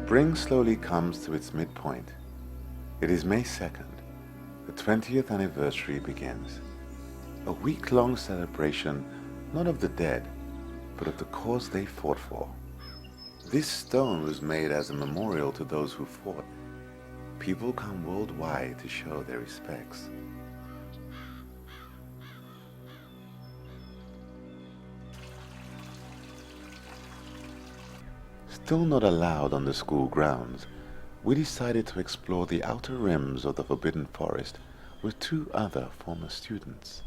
Spring slowly comes to its midpoint. It is May 2nd. The 20th anniversary begins. A week-long celebration, not of the dead, but of the cause they fought for. This stone was made as a memorial to those who fought. People come worldwide to show their respects. Still not allowed on the school grounds, we decided to explore the outer rims of the Forbidden Forest with 2 other former students.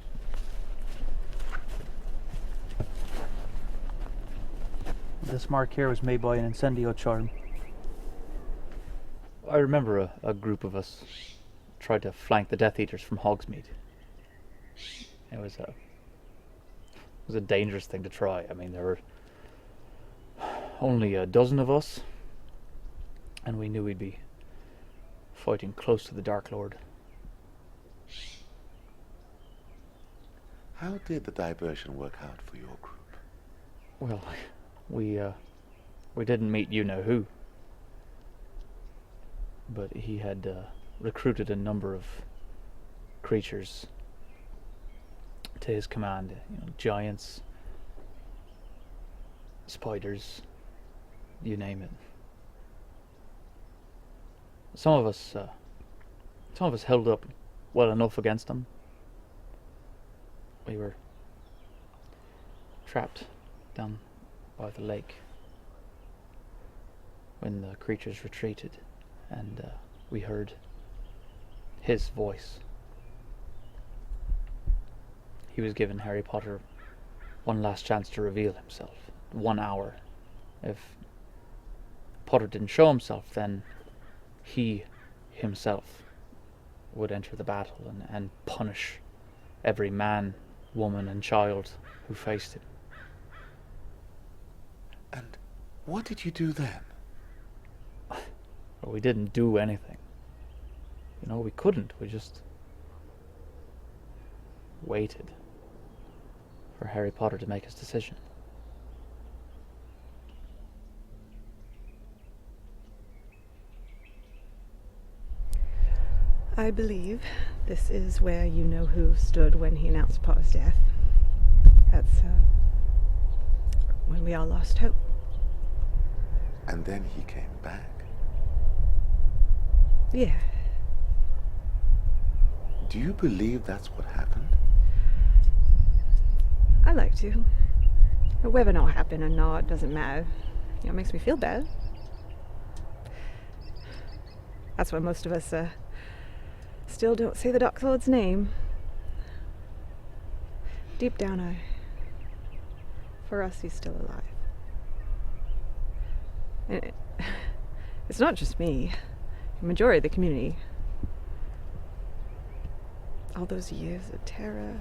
This mark here was made by an incendio charm. I remember a group of us tried to flank the Death Eaters from Hogsmeade. It was a dangerous thing to try. I mean, there were only a dozen of us, and we knew we'd be fighting close to the Dark Lord. How did the diversion work out for your group? Well, we didn't meet you-know-who, but he had recruited a number of creatures to his command. Giants, spiders, you name it. Some of us held up well enough against them. We were trapped down by the lake when the creatures retreated, and we heard his voice. He was given Harry Potter one last chance to reveal himself. 1 hour. If Potter didn't show himself, then he himself would enter the battle and punish every man, woman and child who faced him. And what did you do then? Well, we didn't do anything. We couldn't. We just waited for Harry Potter to make his decision. I believe this is where you-know-who stood when he announced Potter's death. That's when we all lost hope. And then he came back. Yeah. Do you believe that's what happened? I like to. But whether it happened or not doesn't matter. It makes me feel bad. That's why most of us still don't say the Dark Lord's name. Deep down, for us, he's still alive. And it's not just me. The majority of the community. All those years of terror.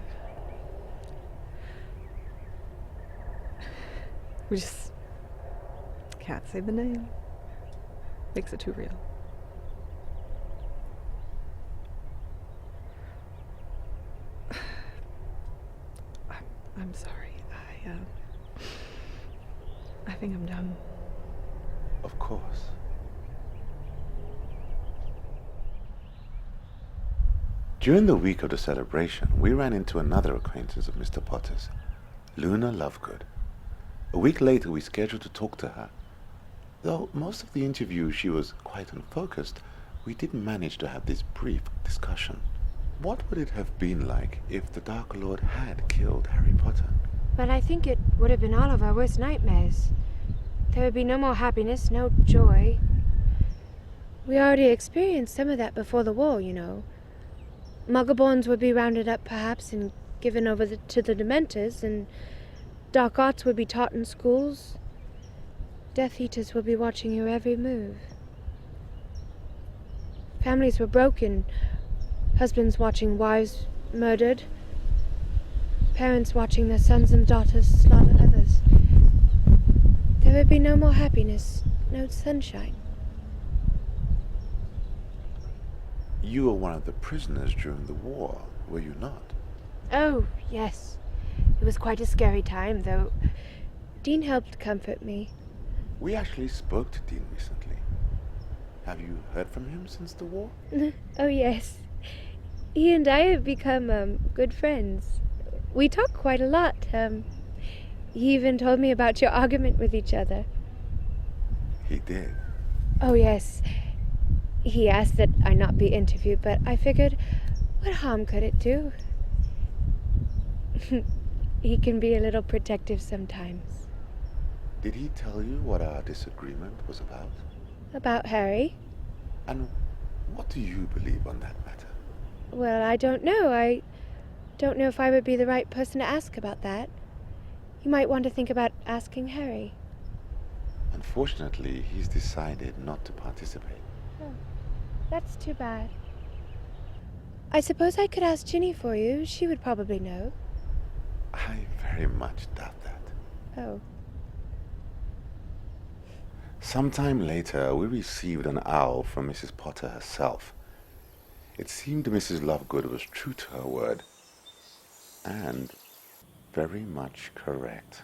We just can't say the name. Makes it too real. I'm sorry. I think I'm done. Of course. During the week of the celebration, we ran into another acquaintance of Mr. Potter's, Luna Lovegood. A week later, we scheduled to talk to her. Though most of the interview she was quite unfocused, we did manage to have this brief discussion. What would it have been like if the Dark Lord had killed Harry Potter? But I think it would have been all of our worst nightmares. There would be no more happiness, no joy. We already experienced some of that before the war, Muggleborns would be rounded up, perhaps, and given over to the Dementors, and dark arts would be taught in schools. Death Eaters would be watching your every move. Families were broken, husbands watching wives murdered, parents watching their sons and daughters slaughter others. There would be no more happiness, no sunshine. You were one of the prisoners during the war, were you not? Oh, yes. It was quite a scary time, though. Dean helped comfort me. We actually spoke to Dean recently. Have you heard from him since the war? Oh, yes. He and I have become, good friends. We talk quite a lot. He even told me about your argument with each other. He did. Oh, yes. He asked that I not be interviewed, but I figured, what harm could it do? He can be a little protective sometimes. Did he tell you what our disagreement was about? About Harry? And what do you believe on that matter? Well, I don't know. I don't know if I would be the right person to ask about that. You might want to think about asking Harry. Unfortunately, he's decided not to participate. Oh, that's too bad. I suppose I could ask Ginny for you. She would probably know. I very much doubt that. Oh. Sometime later, we received an owl from Mrs. Potter herself. It seemed Mrs. Lovegood was true to her word, and very much correct.